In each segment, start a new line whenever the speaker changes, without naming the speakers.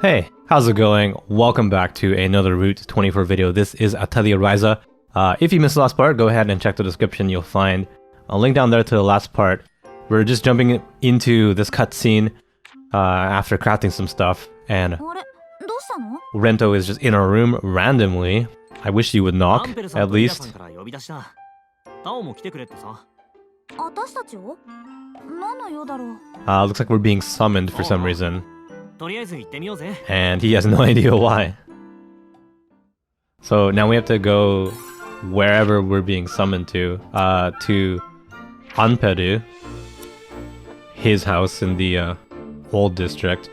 Hey, how's it going? Welcome back to another Route 24 video. This is Atelier Ryza. If you missed the last part, go ahead and check the description. You'll find a link down there to the last part. We're just jumping into this cutscene after crafting some stuff, and Rento is just in our room randomly. I wish you would knock, at least. Looks like we're being summoned for some reason. And he has no idea why. So now we have to go wherever we're being summoned to Anperu, his house in the old district.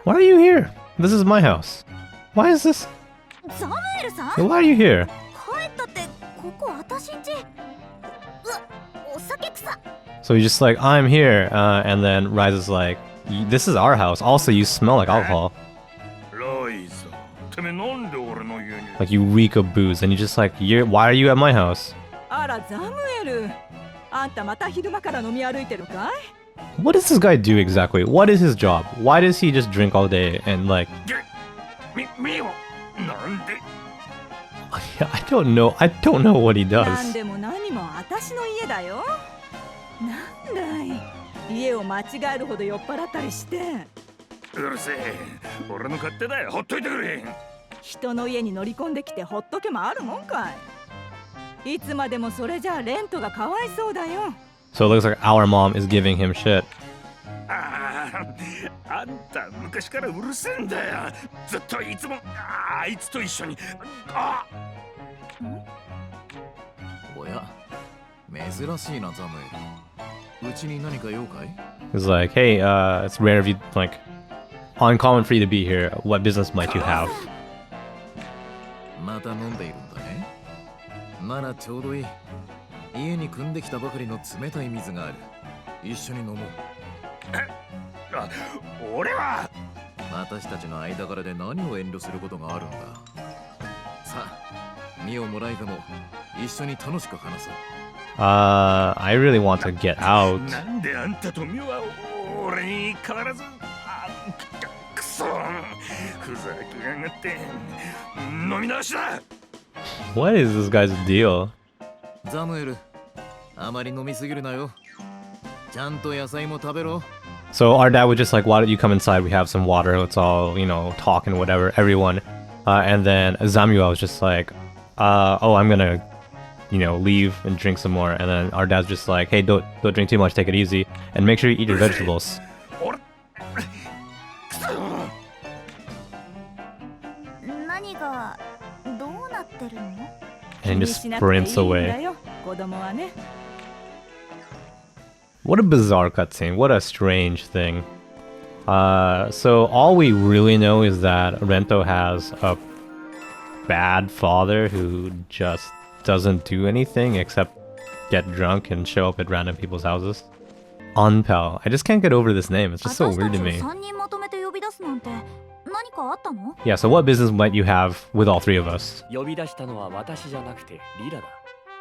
Why are you here? This is my house. Why is this? Why are you here? So he's just like, I'm here, and then Ryza's like, this is our house. Also, you smell like alcohol. Like you reek of booze, and you're just like, why are you at my house? What does this guy do exactly? What is his job? Why does he just drink all day and like... I don't know. I don't know what he does. So it looks like our mom is giving him shit. He's like, hey, it's rare of you, like, uncommon for you to be here. What business might you have? I really want to get out. What is this guy's deal? So our dad was just like, why don't you come inside? We have some water. Let's all, you know, talk and whatever, everyone. And then Zamuel was just like, oh, I'm gonna, you know, leave and drink some more. And then our dad's just like, hey, don't drink too much, take it easy, and make sure you eat your vegetables. And he just sprints away. What a bizarre cutscene. What a strange thing. So all we really know is that Rento has a bad father who just doesn't do anything except get drunk and show up at random people's houses. Anpel. I just can't get over this name. It's just so weird to me. Yeah, so what business might you have with all three of us?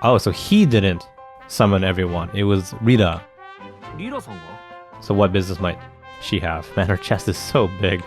Oh, so he didn't summon everyone. It was Rira. So what business might she have? Man, her chest is so big.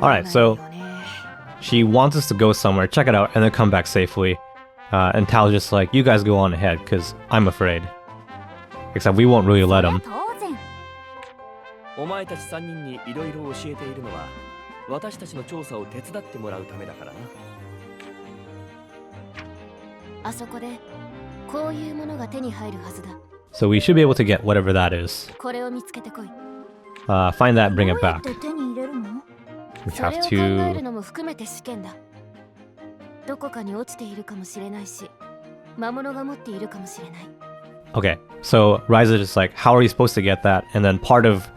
Alright, so She wants us to go somewhere, check it out, and then come back safely. And Tal's just like, you guys go on ahead, because I'm afraid. Except we won't really let him.
お前たち3人にいろいろ教えているのは私たちの調査を手伝ってもらうためだからな。
あそこでこういうものが手に入るはずだ。
So we should be able to get whatever that is.
これを見つけてこい。
Find that, bring it back.
どうやって手に入れるの？
We
それ
have
を考える
to...
のも含めて試験だ。どこかに落ちているかもしれないし、魔物が持っているかもしれない。
Okay, so Ryza just like, how are you supposed to get that? And then part of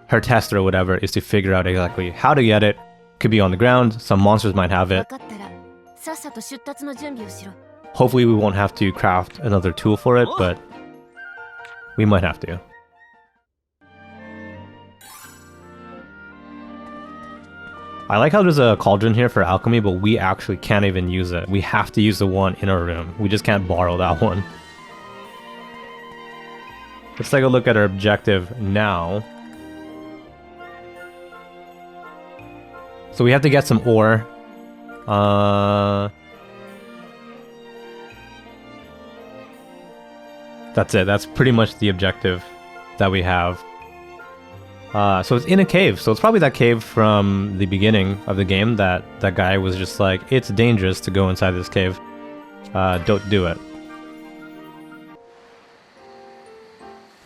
her test or whatever is to figure out exactly how to get it. Could be on the ground, some monsters might have
分
it.
かったらさっさと出立の準備をしろ。
Hopefully we won't have to craft another tool for it, but we might have to. I like how there's a cauldron here for alchemy, but we actually can't even use it. We have to use the one in our room. We just can't borrow that one. Let's take a look at our objective now. So we have to get some ore. That's it. That's pretty much the objective that we have. So it's in a cave. So it's probably that cave from the beginning of the game that that guy was just like, it's dangerous to go inside this cave. Don't do it.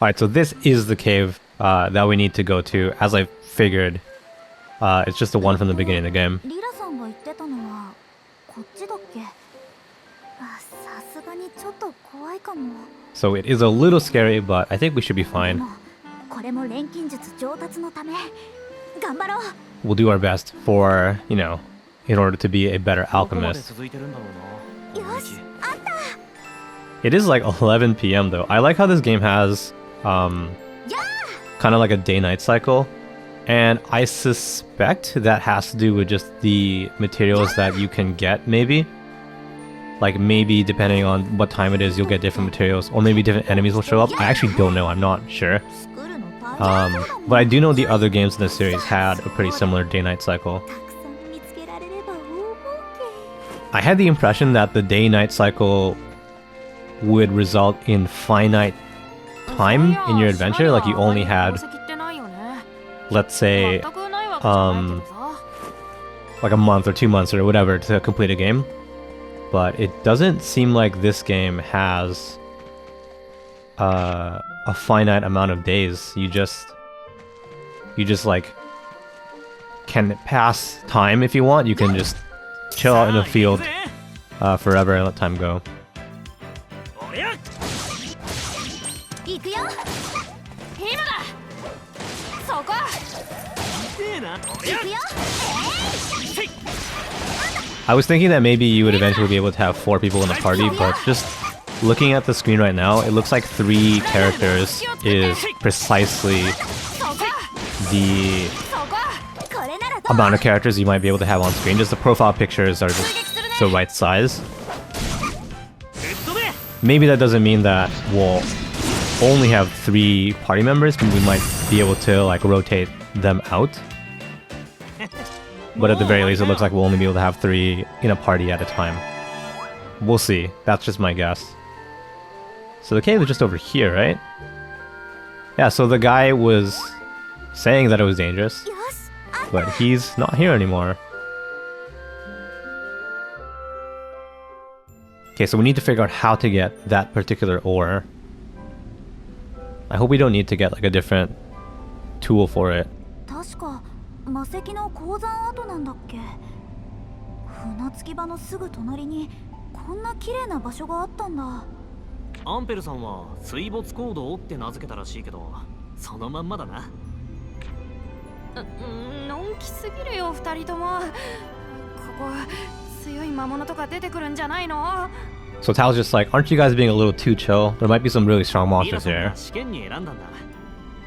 Alright, so this is the cave that we need to go to. As I figured, it's just the one from the beginning of the game.
リラさんが言ってたのはこっちだっけ？あ、さすがにちょっと怖いかも。
So it is a little scary, but I think we should be fine.
これも錬金術上達のため頑張ろう。
We'll do our best for, you know, in order to be a better alchemist.
よし、あった。
It is like 11 p.m. though. I like how this game has kind of like a day-night cycle. And I suspect that has to do with just the materials that you can get, maybe. Like maybe depending on what time it is, you'll get different materials. Or maybe different enemies will show up. I actually don't know, I'm not sure. But I do know the other games in the series had a pretty similar day-night cycle. I had the impression that the day-night cycle would result in finite time in your adventure. Like you only had, let's say, like a month or 2 months or whatever to complete a game. But it doesn't seem like this game has a finite amount of days. You just like can pass time if you want. You can just chill out in the field forever and let time go. I was thinking that maybe you would eventually be able to have 4 people in the party, but just looking at the screen right now, it looks like 3 characters is precisely the amount of characters you might be able to have on screen. Just the profile pictures are just the right size. Maybe that doesn't mean that we'll only have 3 party members, but we might be able to like rotate them out. But at the very least, it looks like we'll only be able to have 3 in a party at a time. We'll see. That's just my guess. So the cave is just over here, right? Yeah, so the guy was saying that it was dangerous, but he's not here anymore. Okay, so we need to figure out how to get that particular ore. I hope we don't need to get like a different tool for it.
魔石の鉱山跡なんだっけ？船着き場のすぐ隣にこんな綺麗な場所があったんだ。
アンペルさんは水没コードって名付けたらしいけど、そのまんまだな。
のんきすぎるよ2人とも。ここ強い魔物とか出てくるんじゃないの？
So Tal's just like, aren't you guys being a little too chill? There might be some really strong monsters here.
試験に選んだんだ。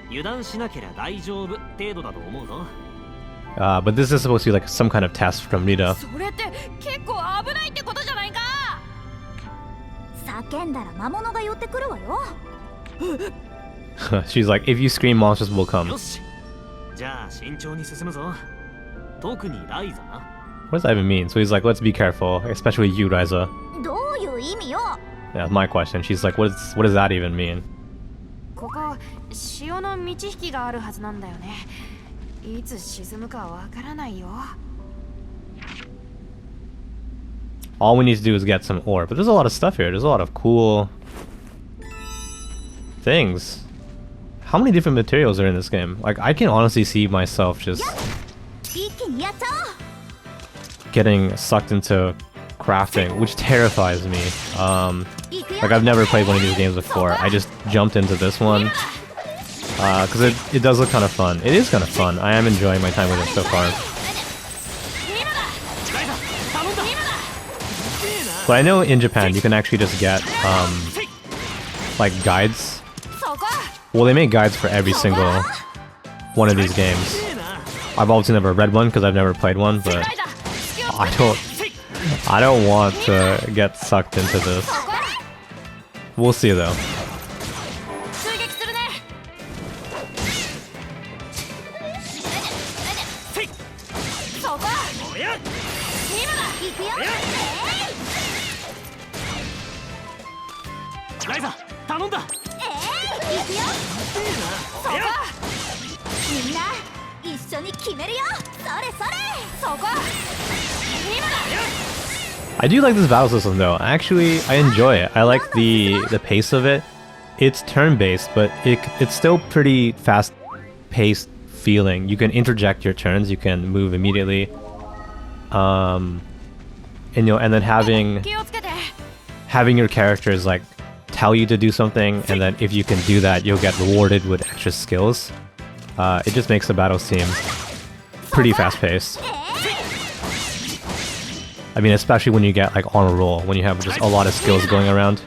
油断しなければ大丈夫程度だと思うぞ。
But this is supposed to be like some kind of test from Rira.
それって結構危ないってことじゃないか。
叫んだら魔物が寄ってくるわよ。
She's like, if you scream, monsters will come.
よし。じゃあ慎重に進むぞ。特にライザな。
What does that even mean? So he's like, let's be careful, especially you, Ryza.
どういう意味よ。
Yeah, my question. She's like, what does that even mean?
ここ潮の満ち引きがあるはずなんだよね。いつ沈むかわからないよ。
All we need to do is get some ore. But there's a lot of stuff here. There's a lot of cool things. How many different materials are in this game? Like, I can honestly see myself just
一気にやっちゃおう。
getting sucked into crafting, which terrifies me.
行くよ。
Like, I've never played one of these games before. I just jumped into this one. Because it does look kind of fun. It is kind of fun. I am enjoying my time with it so far. But I know in Japan you can actually just get like guides. Well, they make guides for every single one of these games. I've obviously never read one because I've never played one, but I don't want to get sucked into this. We'll see though.
Ryza, 頼んだ。
行くよ。そこ。みんな一緒に決めるよ。それそれ。そこ。今だ。
I do like this battle system though. Actually, I enjoy it. I like the pace of it. It's turn-based, but it's still pretty fast-paced feeling. You can interject your turns. You can move immediately. And then having your characters like tell you to do something, and then if you can do that, you'll get rewarded with extra skills. It just makes the battle seem pretty fast-paced. I mean, especially when you get like on a roll, when you have just a lot of skills going around.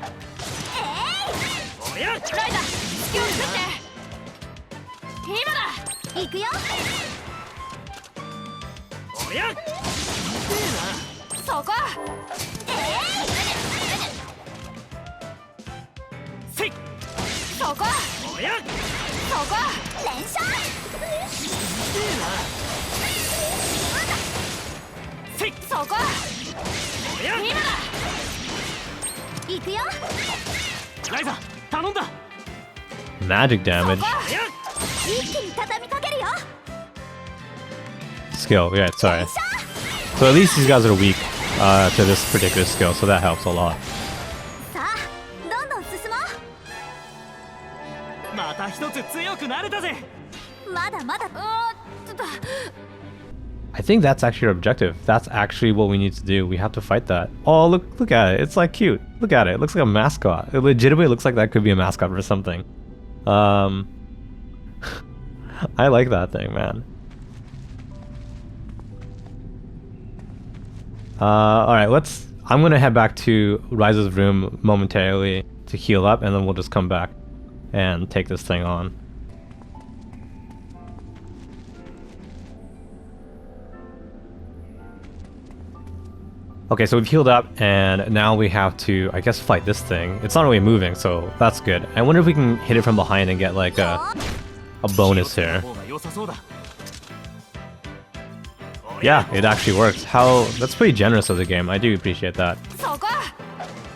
Magic damage. Skill, yeah, sorry. So at least these guys are weak to this particular skill, so that helps a lot.
さあ、どんどん進もう。
また一つ強くなれたぜ。
まだまだ。
I think that's actually our objective. That's actually what we need to do. We have to fight that. Oh, look at it. It's like cute. Look at it. It looks like a mascot. It legitimately looks like that could be a mascot for something. I like that thing, man. Alright, I'm gonna head back to Ryza's room momentarily to heal up, and then we'll just come back and take this thing on. Okay, so we've healed up, and now we have to, I guess, fight this thing. It's not really moving, so that's good. I wonder if we can hit it from behind and get, like, a bonus here. Yeah, it actually works. That's pretty generous of the game. I do appreciate that.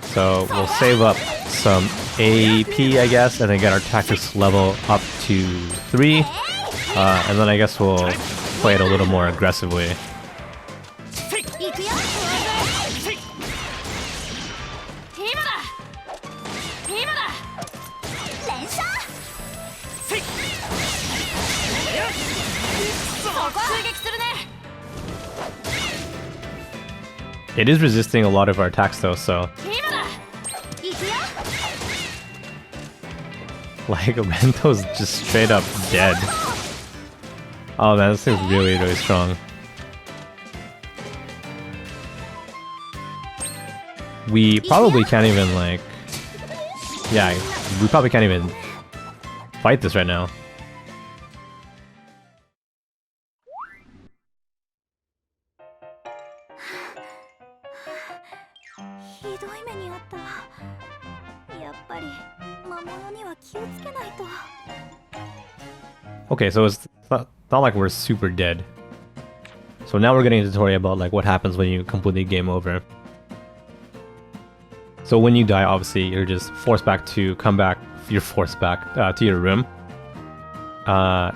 So, we'll save up some AP, I guess, and then get our tactics level up to 3. And then I guess we'll play it a little more aggressively. It is resisting a lot of our attacks though, so... Like, Rento's just straight up dead. Oh man, this thing's really, really strong. We probably can't even, like... Yeah, we probably can't even fight this right now. Okay, so it's not like we're super dead. So now we're getting a tutorial about like what happens when you completely game over. So when you die, obviously you're just forced back to come back. You're forced back to your room. And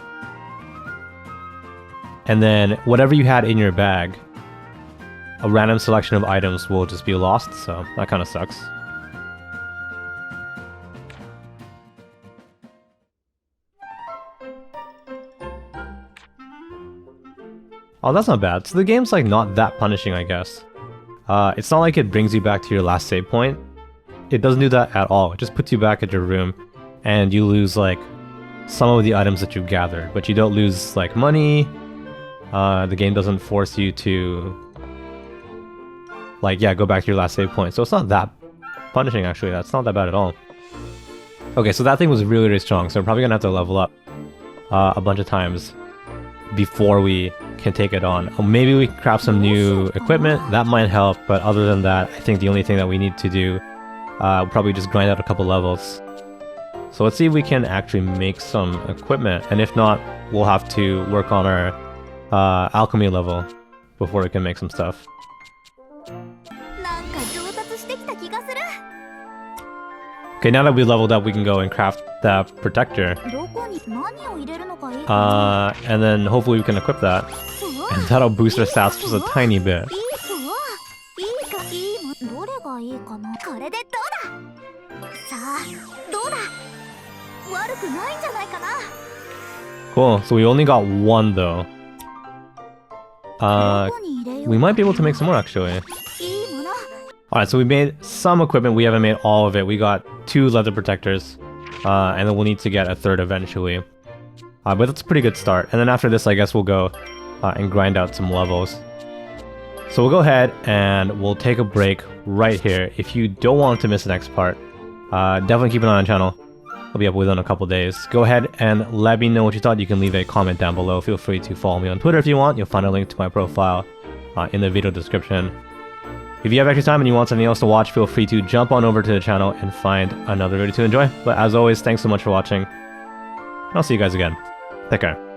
then whatever you had in your bag, a random selection of items will just be lost. So that kind of sucks. Oh, that's not bad. So the game's like not that punishing, I guess. It's not like it brings you back to your last save point. It doesn't do that at all. It just puts you back at your room and you lose like some of the items that you've gathered, but you don't lose like money. The game doesn't force you to like, yeah, go back to your last save point. So it's not that punishing actually. That's not that bad at all. Okay, so that thing was really, really strong. So we're probably gonna have to level up a bunch of times before we can take it on. Or maybe we craft some new equipment, that might help, but other than that, I think the only thing that we need to do, we'll probably just grind out a couple levels. So let's see if we can actually make some equipment, and if not, we'll have to work on our alchemy level before we can make some stuff. Okay, now that we leveled up, we can go and craft that protector. And then hopefully we can equip that. And that'll boost our stats just a tiny bit. Cool, so we only got one though. We might be able to make some more actually. Alright, so we made some equipment, we haven't made all of it. We got 2 leather protectors, and then we'll need to get a 3rd eventually. But that's a pretty good start. And then after this, I guess we'll go and grind out some levels. So we'll go ahead and we'll take a break right here. If you don't want to miss the next part, definitely keep an eye on the channel. I'll be up within a couple days. Go ahead and let me know what you thought. You can leave a comment down below. Feel free to follow me on Twitter if you want. You'll find a link to my profile in the video description. If you have extra time and you want something else to watch, feel free to jump on over to the channel and find another video to enjoy. But as always, thanks so much for watching. And I'll see you guys again. Take care.